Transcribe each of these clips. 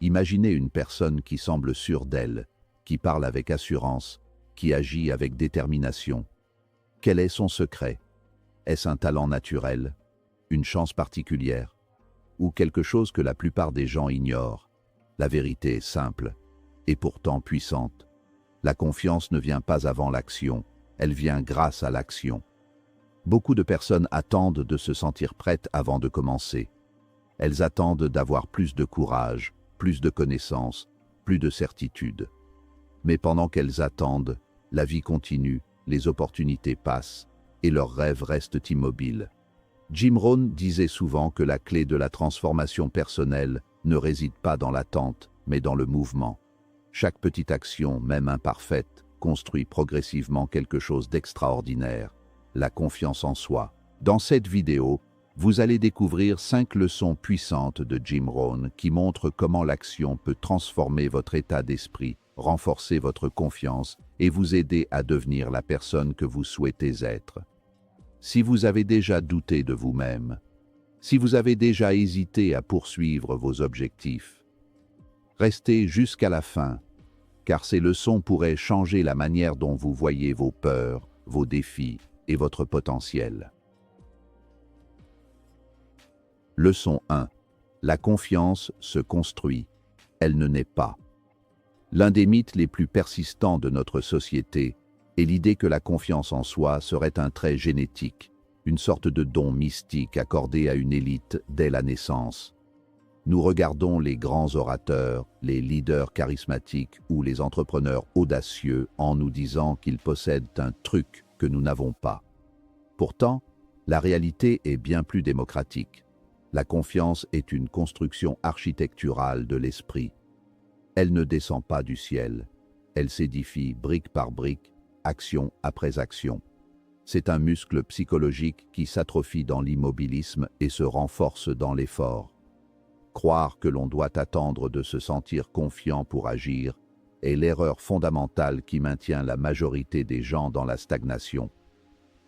Imaginez une personne qui semble sûre d'elle, qui parle avec assurance, qui agit avec détermination. Quel est son secret? Est-ce un talent naturel, une chance particulière, ou quelque chose que la plupart des gens ignorent? La vérité est simple, et pourtant puissante. La confiance ne vient pas avant l'action, elle vient grâce à l'action. Beaucoup de personnes attendent de se sentir prêtes avant de commencer. Elles attendent d'avoir plus de courage, plus de connaissances, plus de certitude. Mais pendant qu'elles attendent, la vie continue, les opportunités passent, et leurs rêves restent immobiles. Jim Rohn disait souvent que la clé de la transformation personnelle ne réside pas dans l'attente, mais dans le mouvement. Chaque petite action, même imparfaite, construit progressivement quelque chose d'extraordinaire, la confiance en soi. Dans cette vidéo, vous allez découvrir 5 leçons puissantes de Jim Rohn qui montrent comment l'action peut transformer votre état d'esprit, renforcer votre confiance et vous aider à devenir la personne que vous souhaitez être. Si vous avez déjà douté de vous-même, si vous avez déjà hésité à poursuivre vos objectifs, restez jusqu'à la fin, car ces leçons pourraient changer la manière dont vous voyez vos peurs, vos défis et votre potentiel. Leçon 1. La confiance se construit, elle ne naît pas. L'un des mythes les plus persistants de notre société est l'idée que la confiance en soi serait un trait génétique, une sorte de don mystique accordé à une élite dès la naissance. Nous regardons les grands orateurs, les leaders charismatiques ou les entrepreneurs audacieux en nous disant qu'ils possèdent un truc que nous n'avons pas. Pourtant, la réalité est bien plus démocratique. La confiance est une construction architecturale de l'esprit. Elle ne descend pas du ciel. Elle s'édifie brique par brique, action après action. C'est un muscle psychologique qui s'atrophie dans l'immobilisme et se renforce dans l'effort. Croire que l'on doit attendre de se sentir confiant pour agir est l'erreur fondamentale qui maintient la majorité des gens dans la stagnation.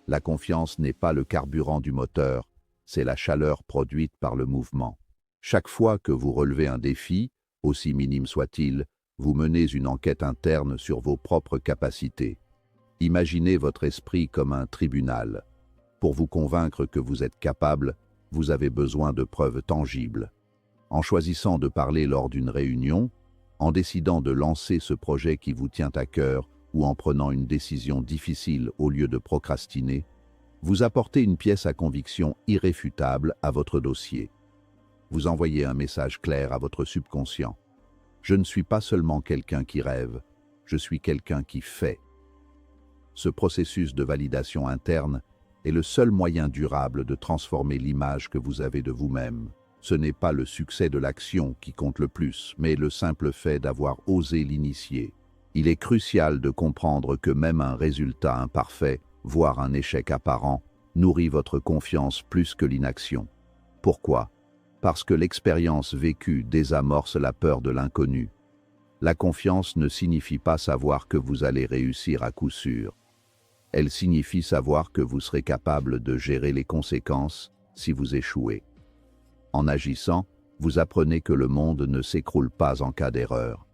La confiance n'est pas le carburant du moteur, c'est la chaleur produite par le mouvement. Chaque fois que vous relevez un défi, aussi minime soit-il, vous menez une enquête interne sur vos propres capacités. Imaginez votre esprit comme un tribunal. Pour vous convaincre que vous êtes capable, vous avez besoin de preuves tangibles. En choisissant de parler lors d'une réunion, en décidant de lancer ce projet qui vous tient à cœur ou en prenant une décision difficile au lieu de procrastiner, vous apportez une pièce à conviction irréfutable à votre dossier. Vous envoyez un message clair à votre subconscient. Je ne suis pas seulement quelqu'un qui rêve, je suis quelqu'un qui fait. Ce processus de validation interne est le seul moyen durable de transformer l'image que vous avez de vous-même. Ce n'est pas le succès de l'action qui compte le plus, mais le simple fait d'avoir osé l'initier. Il est crucial de comprendre que même un résultat imparfait, voire un échec apparent, nourrit votre confiance plus que l'inaction. Pourquoi? Parce que l'expérience vécue désamorce la peur de l'inconnu. La confiance ne signifie pas savoir que vous allez réussir à coup sûr. Elle signifie savoir que vous serez capable de gérer les conséquences si vous échouez. En agissant, vous apprenez que le monde ne s'écroule pas en cas d'erreur.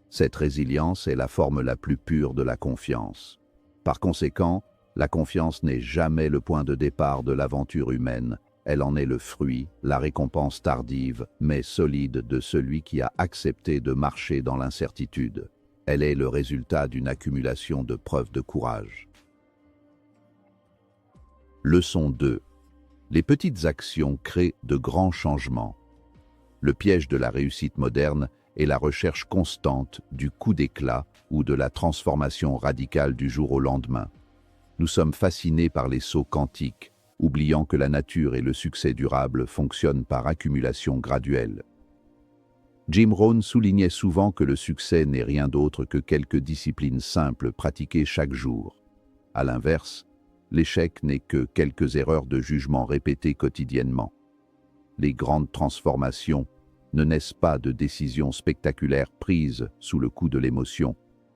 Cette résilience est la forme la plus pure de la confiance. Par conséquent, la confiance n'est jamais le point de départ de l'aventure humaine, elle en est le fruit, la récompense tardive, mais solide de celui qui a accepté de marcher dans l'incertitude. Elle est le résultat d'une accumulation de preuves de courage. Leçon 2. Les petites actions créent de grands changements. Le piège de la réussite moderne est la recherche constante du coup d'éclat ou de la transformation radicale du jour au lendemain. Nous sommes fascinés par les sauts quantiques, oubliant que la nature et le succès durable fonctionnent par accumulation graduelle. Jim Rohn soulignait souvent que le succès n'est rien d'autre que quelques disciplines simples pratiquées chaque jour. À l'inverse, l'échec n'est que quelques erreurs de jugement répétées quotidiennement. Les grandes transformations ne naissent pas de décisions spectaculaires prises sous le coup de l'émotion,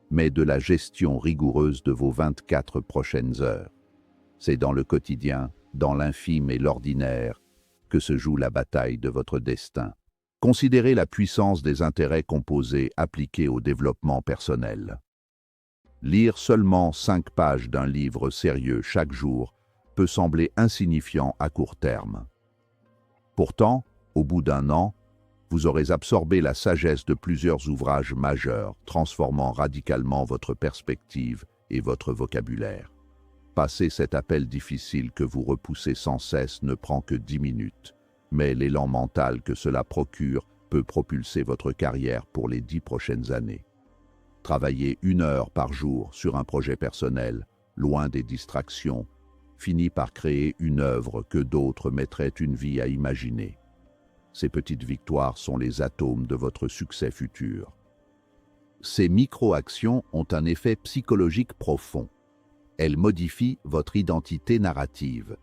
mais de la gestion rigoureuse de vos 24 prochaines heures. C'est dans le quotidien, dans l'infime et l'ordinaire, que se joue la bataille de votre destin. Considérez la puissance des intérêts composés appliqués au développement personnel. Lire seulement 5 pages d'un livre sérieux chaque jour peut sembler insignifiant à court terme. Pourtant, au bout d'un an, vous aurez absorbé la sagesse de plusieurs ouvrages majeurs, transformant radicalement votre perspective et votre vocabulaire. Passer cet appel difficile que vous repoussez sans cesse ne prend que 10 minutes, mais l'élan mental que cela procure peut propulser votre carrière pour les 10 prochaines années. Travailler 1 heure par jour sur un projet personnel, loin des distractions, finit par créer une œuvre que d'autres mettraient une vie à imaginer. Ces petites victoires sont les atomes de votre succès futur. Ces micro-actions ont un effet psychologique profond. Elles modifient votre identité narrative.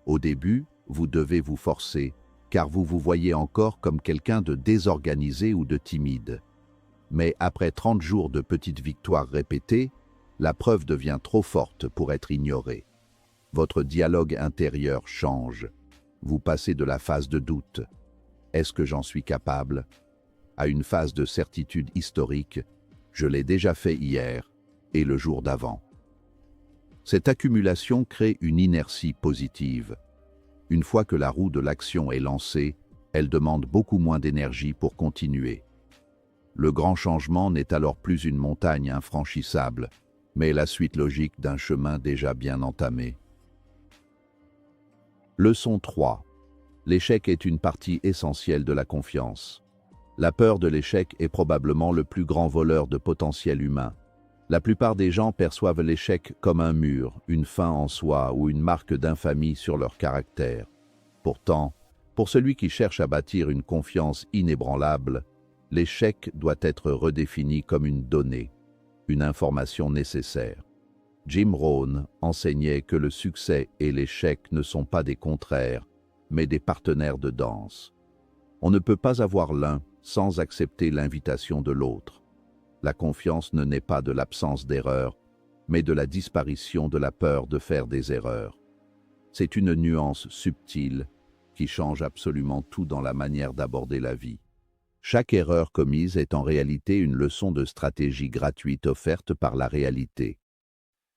Au début, vous devez vous forcer, car vous vous voyez encore comme quelqu'un de désorganisé ou de timide. Mais après 30 jours de petites victoires répétées, la preuve devient trop forte pour être ignorée. Votre dialogue intérieur change. Vous passez de la phase de doute « Est-ce que j'en suis capable ?» à une phase de certitude historique « Je l'ai déjà fait hier et le jour d'avant ». Cette accumulation crée une inertie positive. Une fois que la roue de l'action est lancée, elle demande beaucoup moins d'énergie pour continuer. Le grand changement n'est alors plus une montagne infranchissable, mais la suite logique d'un chemin déjà bien entamé. Leçon 3. L'échec est une partie essentielle de la confiance. La peur de l'échec est probablement le plus grand voleur de potentiel humain. La plupart des gens perçoivent l'échec comme un mur, une fin en soi ou une marque d'infamie sur leur caractère. Pourtant, pour celui qui cherche à bâtir une confiance inébranlable, l'échec doit être redéfini comme une donnée, une information nécessaire. Jim Rohn enseignait que le succès et l'échec ne sont pas des contraires, mais des partenaires de danse. On ne peut pas avoir l'un sans accepter l'invitation de l'autre. La confiance ne naît pas de l'absence d'erreur, mais de la disparition de la peur de faire des erreurs. C'est une nuance subtile qui change absolument tout dans la manière d'aborder la vie. Chaque erreur commise est en réalité une leçon de stratégie gratuite offerte par la réalité.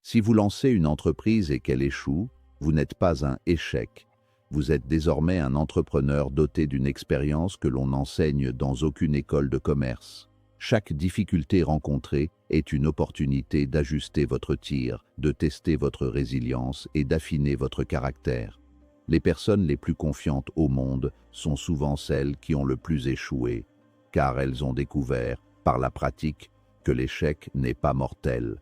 Si vous lancez une entreprise et qu'elle échoue, vous n'êtes pas un échec. Vous êtes désormais un entrepreneur doté d'une expérience que l'on n'enseigne dans aucune école de commerce. Chaque difficulté rencontrée est une opportunité d'ajuster votre tir, de tester votre résilience et d'affiner votre caractère. Les personnes les plus confiantes au monde sont souvent celles qui ont le plus échoué, car elles ont découvert, par la pratique, que l'échec n'est pas mortel.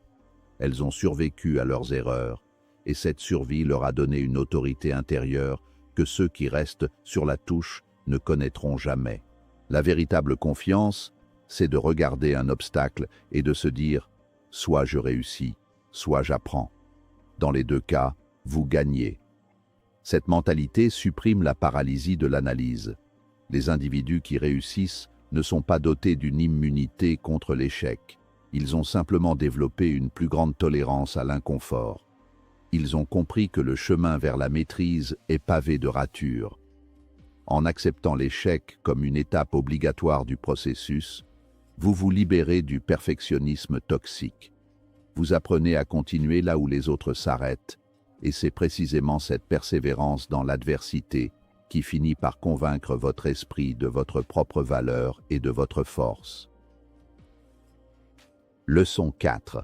Elles ont survécu à leurs erreurs, et cette survie leur a donné une autorité intérieure que ceux qui restent sur la touche ne connaîtront jamais. La véritable confiance, c'est de regarder un obstacle et de se dire « soit je réussis, soit j'apprends ». Dans les deux cas, vous gagnez. Cette mentalité supprime la paralysie de l'analyse. Les individus qui réussissent ne sont pas dotés d'une immunité contre l'échec. Ils ont simplement développé une plus grande tolérance à l'inconfort. Ils ont compris que le chemin vers la maîtrise est pavé de ratures. En acceptant l'échec comme une étape obligatoire du processus, vous vous libérez du perfectionnisme toxique. Vous apprenez à continuer là où les autres s'arrêtent, et c'est précisément cette persévérance dans l'adversité qui finit par convaincre votre esprit de votre propre valeur et de votre force. Leçon 4.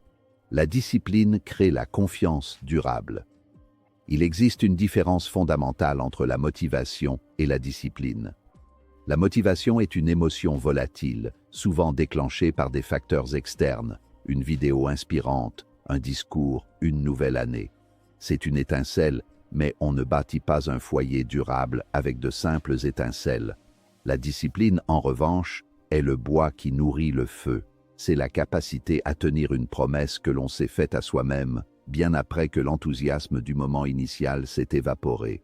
La discipline crée la confiance durable. Il existe une différence fondamentale entre la motivation et la discipline. La motivation est une émotion volatile, souvent déclenchée par des facteurs externes, une vidéo inspirante, un discours, une nouvelle année. C'est une étincelle, mais on ne bâtit pas un foyer durable avec de simples étincelles. La discipline, en revanche, est le bois qui nourrit le feu. C'est la capacité à tenir une promesse que l'on s'est faite à soi-même, bien après que l'enthousiasme du moment initial s'est évaporé.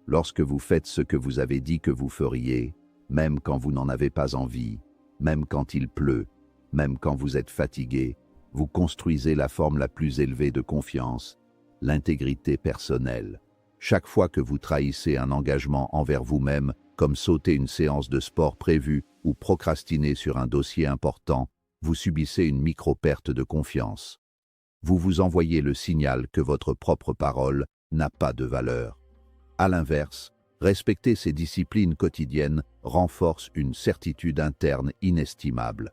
Lorsque vous faites ce que vous avez dit que vous feriez, même quand vous n'en avez pas envie, même quand il pleut, même quand vous êtes fatigué, vous construisez la forme la plus élevée de confiance, l'intégrité personnelle. Chaque fois que vous trahissez un engagement envers vous-même, comme sauter une séance de sport prévue ou procrastiner sur un dossier important, vous subissez une micro-perte de confiance. Vous vous envoyez le signal que votre propre parole n'a pas de valeur. À l'inverse, respecter ces disciplines quotidiennes renforce une certitude interne inestimable.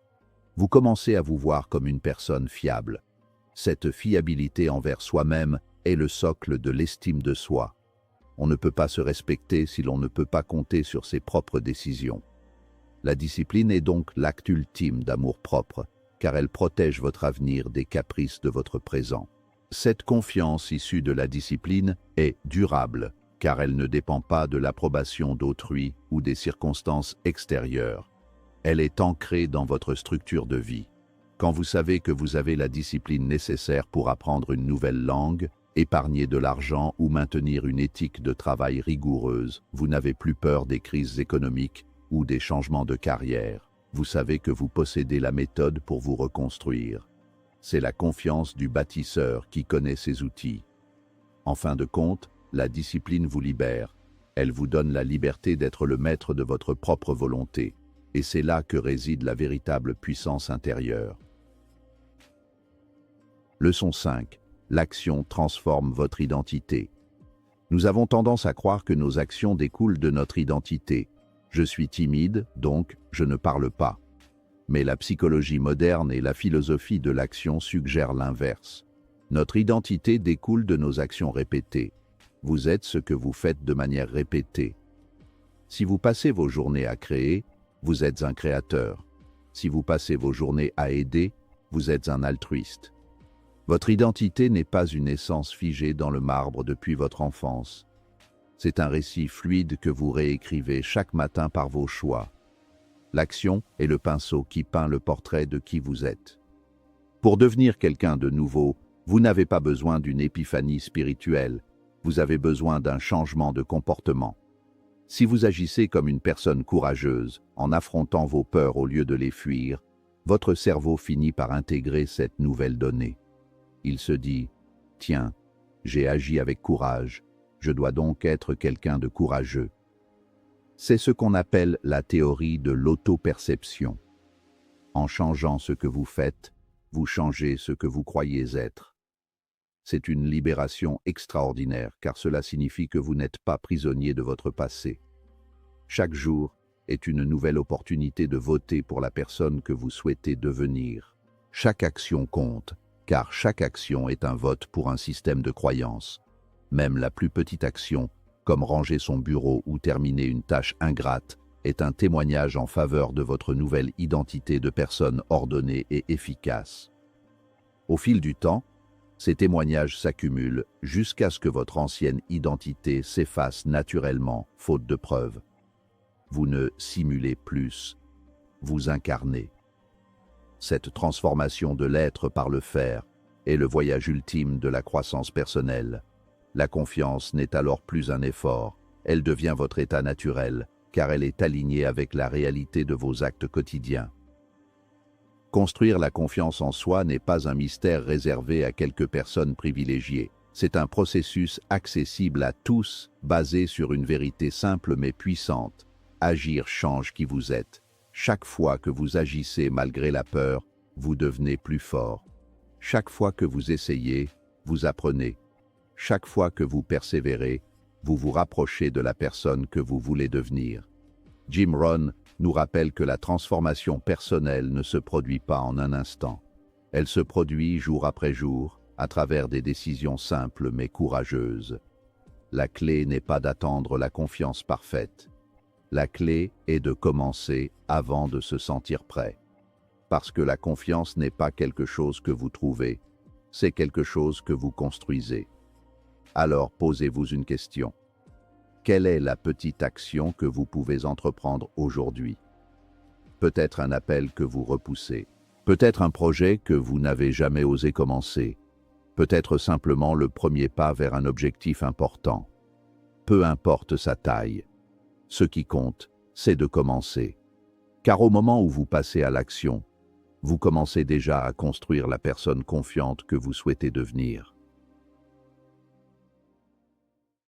Vous commencez à vous voir comme une personne fiable. Cette fiabilité envers soi-même est le socle de l'estime de soi. On ne peut pas se respecter si l'on ne peut pas compter sur ses propres décisions. La discipline est donc l'acte ultime d'amour-propre, car elle protège votre avenir des caprices de votre présent. Cette confiance issue de la discipline est durable, car elle ne dépend pas de l'approbation d'autrui ou des circonstances extérieures. Elle est ancrée dans votre structure de vie. Quand vous savez que vous avez la discipline nécessaire pour apprendre une nouvelle langue, épargner de l'argent ou maintenir une éthique de travail rigoureuse, vous n'avez plus peur des crises économiques ou des changements de carrière. Vous savez que vous possédez la méthode pour vous reconstruire. C'est la confiance du bâtisseur qui connaît ses outils. En fin de compte, la discipline vous libère. Elle vous donne la liberté d'être le maître de votre propre volonté. Et c'est là que réside la véritable puissance intérieure. Leçon 5. L'action transforme votre identité. Nous avons tendance à croire que nos actions découlent de notre identité. Je suis timide, donc je ne parle pas. Mais la psychologie moderne et la philosophie de l'action suggèrent l'inverse. Notre identité découle de nos actions répétées. Vous êtes ce que vous faites de manière répétée. Si vous passez vos journées à créer, vous êtes un créateur. Si vous passez vos journées à aider, vous êtes un altruiste. Votre identité n'est pas une essence figée dans le marbre depuis votre enfance. C'est un récit fluide que vous réécrivez chaque matin par vos choix. L'action est le pinceau qui peint le portrait de qui vous êtes. Pour devenir quelqu'un de nouveau, vous n'avez pas besoin d'une épiphanie spirituelle, vous avez besoin d'un changement de comportement. Si vous agissez comme une personne courageuse, en affrontant vos peurs au lieu de les fuir, votre cerveau finit par intégrer cette nouvelle donnée. Il se dit « Tiens, j'ai agi avec courage, je dois donc être quelqu'un de courageux. » C'est ce qu'on appelle la théorie de l'auto-perception. En changeant ce que vous faites, vous changez ce que vous croyez être. C'est une libération extraordinaire, car cela signifie que vous n'êtes pas prisonnier de votre passé. Chaque jour est une nouvelle opportunité de voter pour la personne que vous souhaitez devenir. Chaque action compte, car chaque action est un vote pour un système de croyances. Même la plus petite action, comme ranger son bureau ou terminer une tâche ingrate, est un témoignage en faveur de votre nouvelle identité de personne ordonnée et efficace. Au fil du temps, ces témoignages s'accumulent jusqu'à ce que votre ancienne identité s'efface naturellement, faute de preuves. Vous ne simulez plus, vous incarnez. Cette transformation de l'être par le faire est le voyage ultime de la croissance personnelle. La confiance n'est alors plus un effort, elle devient votre état naturel, car elle est alignée avec la réalité de vos actes quotidiens. Construire la confiance en soi n'est pas un mystère réservé à quelques personnes privilégiées. C'est un processus accessible à tous, basé sur une vérité simple mais puissante. Agir change qui vous êtes. Chaque fois que vous agissez malgré la peur, vous devenez plus fort. Chaque fois que vous essayez, vous apprenez. Chaque fois que vous persévérez, vous vous rapprochez de la personne que vous voulez devenir. Jim Rohn nous rappelle que la transformation personnelle ne se produit pas en un instant. Elle se produit jour après jour, à travers des décisions simples mais courageuses. La clé n'est pas d'attendre la confiance parfaite. La clé est de commencer avant de se sentir prêt. Parce que la confiance n'est pas quelque chose que vous trouvez, c'est quelque chose que vous construisez. Alors posez-vous une question. Quelle est la petite action que vous pouvez entreprendre aujourd'hui? Peut-être un appel que vous repoussez. Peut-être un projet que vous n'avez jamais osé commencer. Peut-être simplement le premier pas vers un objectif important. Peu importe sa taille. Ce qui compte, c'est de commencer. Car au moment où vous passez à l'action, vous commencez déjà à construire la personne confiante que vous souhaitez devenir.